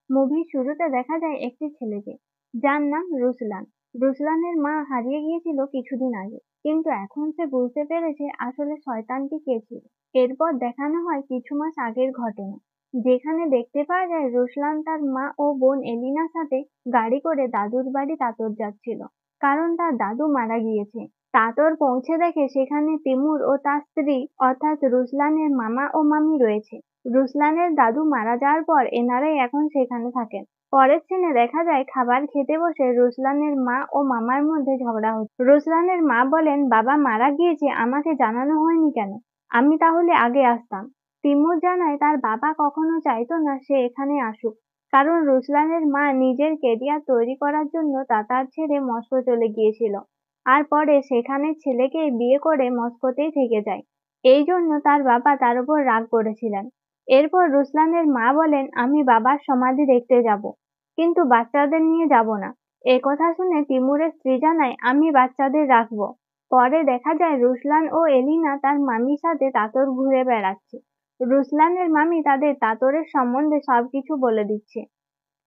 মুভির শুরুতে দেখা যায় একটি ছেলেকে, যার নাম রুসলান। রুসলানের মা হারিয়ে গিয়েছিল কিছুদিন আগে, কিন্তু এখন সে বুঝতে পেরেছে আসলে শয়তানটি কে ছিল। এরপর দেখানো হয় কিছু মাস আগের ঘটনা, যেখানে দেখতে পাওয়া যায় রুসলান তার মা ও বোন এলিনার সাথে গাড়ি করে দাদুর বাড়ি তাতর যাচ্ছিল, কারণ তার দাদু মারা গিয়েছে। তাতর পৌঁছে দেখে সেখানে তিমুর ও তার স্ত্রী অর্থাৎ রুসলানের মামা ও মামি রয়েছে। রুসলানের দাদু মারা যাওয়ার পর এনারাই এখন সেখানে থাকেন। পরের সিনে দেখা যায় খাবার খেতে বসে রুসলানের মা ও মামার মধ্যে ঝগড়া হচ্ছে। রুসলানের মা বলেন, বাবা মারা গিয়েছে, আমাকে জানানো হয়নি কেন? আমি তাহলে আগে আসতাম। তিমুর জানায় তার বাবা কখনো চাইতো না সে এখানে আসুক, কারণ রুসলানের মা নিজের কেরিয়ার তৈরি করার জন্য তাতার ছেড়ে মস্কো চলে গিয়েছিল, আর পরে সেখানে ছেলেকে বিয়ে করে মস্কোতেই থেকে যায়। এই জন্য তার বাবা তার উপর রাগ করেছিলেন। এরপর রুসলানের মা বলেন, আমি বাবার সমাধি দেখতে যাব, কিন্তু বাচ্চাদের নিয়ে যাব না। এ কথা শুনে তিমুরের স্ত্রী জানায়, আমি বাচ্চাদের রাখবো। পরে দেখা যায় রুসলান ও এলিনা তার মামির সাথে তাতর ঘুরে বেড়াচ্ছে। রুসলানের মামি তাদের তাতরের সম্বন্ধে সবকিছু বলে দিচ্ছে।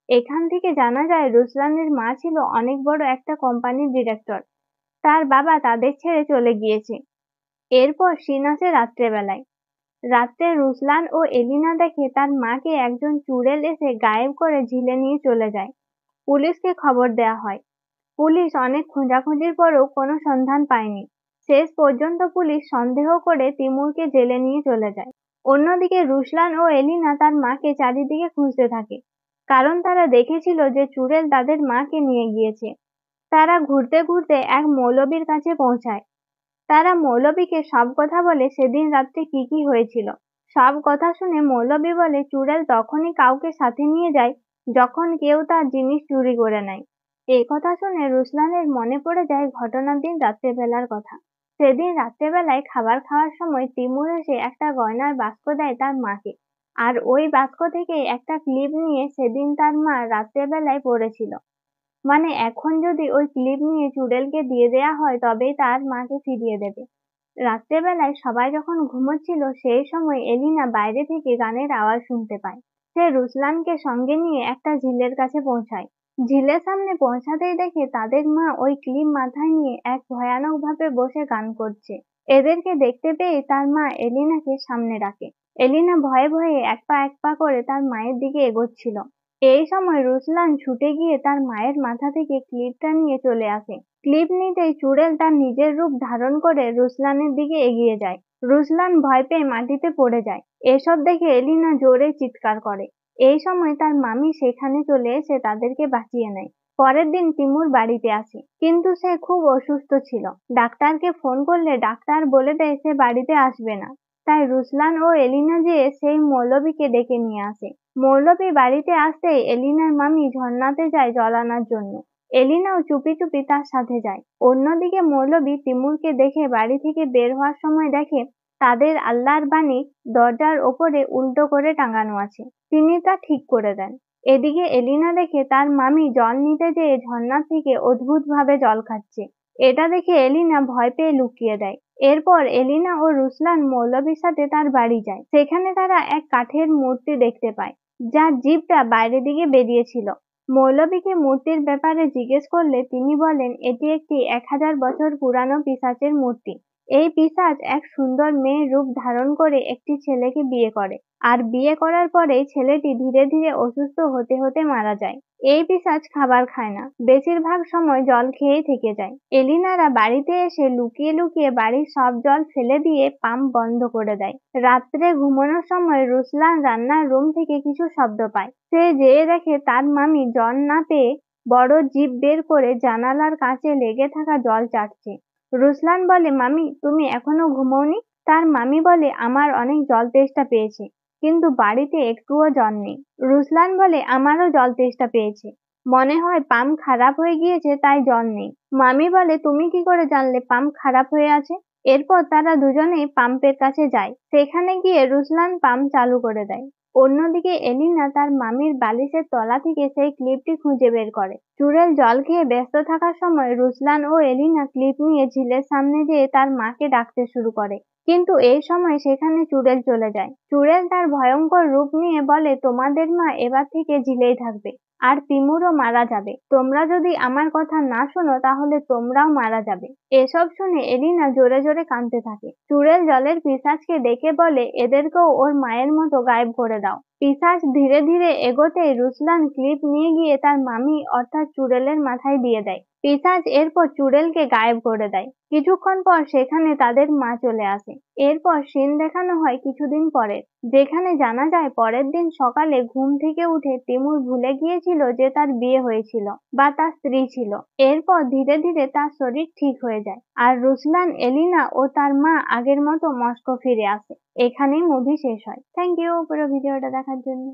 এখান থেকে জানা যায় রুসলানের মা ছিল অনেক বড় একটা কোম্পানির ডিরেক্টর। তার বাবা তাদের ছেড়ে চলে গিয়েছে। এরপর সিন আসে রাত্রেবেলায়। রাত্রে রুসলান ও এলিনা দেখে তার মাকে একজন চুড়েল এসে গায়েব করে ঝিলে নিয়ে চলে যায়। পুলিশকে খবর দেয়া হয়। পুলিশ অনেক খোঁজাখুঁজির পরও কোনো সন্ধান পায়নি। শেষ পর্যন্ত পুলিশ সন্দেহ করে তিমুরকে জেলে নিয়ে চলে যায়। অন্যদিকে রুসলান ও এলিনা তার মাকে চারিদিকে খুঁজতে থাকে, কারণ তারা দেখেছিল যে চুড়েল তাদের মাকে নিয়ে গিয়েছে। তারা ঘুরতে ঘুরতে এক মৌলবীর কাছে পৌঁছায়। তারা মৌলবীকে সব কথা বলে সেদিন রাত্রে কি কি হয়েছিল। সব কথা শুনে মৌলবী বলে চুড়েল তখনই কাউকে সাথে নিয়ে যায় যখন কেউ তার জিনিস চুরি করে নেয়। এই কথা শুনে রুসলানের মনে পড়ে যায় ঘটনার দিন রাত্রেবেলার কথা। সেদিন রাত্রেবেলায় খাবার খাওয়ার সময় তিমুর এসে একটা গয়নার বাক্স দেয় তার মাকে, আর ওই বাক্স থেকে একটা ক্লিপ নিয়ে সেদিন তার মা রাত্রেবেলায় পড়েছিল। মানে এখন যদি ওই ক্লিপ নিয়ে চুড়েলকে দিয়ে দেয়া হয় তবেই তার মাকে ফিরিয়ে দেবে। রাত্রেবেলায় সবাই যখন ঘুমোচ্ছিল সেই সময় এলিনা বাইরে থেকে গানের আওয়াজ শুনতে পায়। সে রুসলানকে সঙ্গে নিয়ে একটা ঝিলের কাছে পৌঁছায়। ঝিলের সামনে পৌঁছাতেই দেখে তাদের মা ওই ক্লিপ মাথায় নিয়ে এক ভয়ানক ভাবে বসে গান করছে। এদেরকে দেখতে পেয়ে তার মা এলিনাকে সামনে ডাকে। এলিনা ভয়ে ভয়ে এক পা এক পা করে তার মায়ের দিকে এগোচ্ছিল। এই সময় রুসলান ছুটে গিয়ে তার মায়ের মাথা থেকে ক্লিপটা নিয়ে চলে আসে। ক্লিপ নিতেই চুড়েল তার নিজের রূপ ধারণ করে রুসলানের দিকে এগিয়ে যায়। রুসলান ভয় পেয়ে মাটিতে পড়ে যায়। এসব দেখে এলিনা জোরে চিৎকার করে। এই সময় তার মামি সেখানে চলে এসে তাদেরকে বাঁচিয়ে নেয়। পরের দিন তিমুর বাড়িতে আসে, কিন্তু সে খুব অসুস্থ ছিল। ডাক্তারকে ফোন করলে ডাক্তার বলে দেয় সে বাড়িতে আসবে না। তাই রুসলান ও এলিনা যেয়ে সেই মৌলবীকে ডেকে নিয়ে আসে। মৌলবী বাড়িতে আসতেই এলিনার মামি ঝর্ণাতে যায় জল আনার জন্য। এলিনাও চুপি চুপি তার সাথে যায়। অন্যদিকে মৌলবী তিমুরকে দেখে বাড়ি থেকে বের হওয়ার সময় দেখে তাদের আল্লাহর বাণী দরজার ওপরে উল্টো করে টাঙানো আছে। তিনি তা ঠিক করে দেন। এদিকে এলিনা দেখে তার মামি জল নিতে যেয়ে ঝর্ণা থেকে অদ্ভুত ভাবে জল খাচ্ছে। এটা দেখে এলিনা ভয় পেয়ে লুকিয়ে দেয়। এরপর এলিনা ও রুসলান মৌলবীর সাথে তার বাড়ি যায়। সেখানে তারা এক কাঠের মূর্তি দেখতে পায়, যার জিভটা বাইরের দিকে বেরিয়েছিল। মৌলবীকে মূর্তির ব্যাপারে জিজ্ঞেস করলে তিনি বলেন এটি একটি 1000 বছর পুরানো পিশাচের মূর্তি। এই পিশাচ এক সুন্দর মেয়ের রূপ ধারণ করে একটি ছেলেকে বিয়ে করে, আর বিয়ে করার পরে ছেলেটি ধীরে ধীরে অসুস্থ হতে হতে মারা যায়। এই পিশাচ খাবার খায় না, বেশিরভাগ সময় জল খেয়েই থেকে যায়। এলিনারা বাড়িতে এসে লুকিয়ে লুকিয়ে বাড়ির সব জল ফেলে দিয়ে পাম্প বন্ধ করে দেয়। রাত্রে ঘুমানোর সময় রুসলান রান্নার রুম থেকে কিছু শব্দ পায়। সে যেয়ে দেখে তার মামি জল না পেয়ে বড় জিভ বের করে জানালার কাছে লেগে থাকা জল চাটছে। রুসলান বলে, মামি তুমি এখনো ঘুমোওনি? তার মামি বলে, আমার অনেক জল তেষ্টা পেয়েছে, কিন্তু বাড়িতে একটুও জল নেই। রুসলান বলে, আমারও জল তেষ্টা পেয়েছে, মনে হয় পাম্প খারাপ হয়ে গিয়েছে তাই জল নেই। মামি বলে, তুমি কি করে জানলে পাম্প খারাপ হয়ে আছে? এরপর তারা দুজনেই পাম্পের কাছে যায়। সেখানে গিয়ে রুসলান পাম্প চালু করে দেয়। অন্যদিকে এলিনা তার মামির বালিশের তলা থেকে সেই ক্লিপটি খুঁজে বের করে। চুড়েল জল খেয়ে ব্যস্ত থাকার সময় রুসলান ও এলিনা ক্লিপ নিয়ে ঝিলের সামনে যেয়ে তার মাকে ডাকতে শুরু করে, কিন্তু এই সময় সেখানে চুড়েল চলে যায়। চুড়েল তার ভয়ঙ্কর রূপ নিয়ে বলে, তোমাদের মা এবার থেকে ঝিলেই থাকবে, আর তিমুরও মারা যাবে। তোমরা যদি আমার কথা না শোনো তাহলে তোমরাও মারা যাবে। এসব শুনে এলিনা জোরে জোরে কাঁদতে থাকে। চুড়েল জলের পিশাচকে ডেকে বলে, এদেরকেও ওর মায়ের মতো গায়েব করে দাও। পিশাচ ধীরে ধীরে এগোতেই রুসলান ক্লিপ নিয়ে গিয়ে তার মামি অর্থাৎ চুড়েলের মাথায় দিয়ে দেয়। পিশাচ এরপর চুড়েলকে গায়েব করে দেয়। কিছুক্ষণ পর সেখানে তাদের মা চলে আসে। এরপর সিন দেখানো হয় কিছুদিন পরের, যেখানে জানা যায় পরের দিন সকালে ঘুম থেকে উঠে তিমুর ভুলে গিয়েছিল যে তার বিয়ে হয়েছিল বা তার স্ত্রী ছিল। এরপর ধীরে ধীরে তার শরীর ঠিক হয়ে যায়, আর রুসলান, এলিনা ও তার মা আগের মতো মস্কো ফিরে আসে। এখানেই মুভি শেষ হয়। থ্যাংক ইউ পুরো ভিডিওটা দেখার জন্য।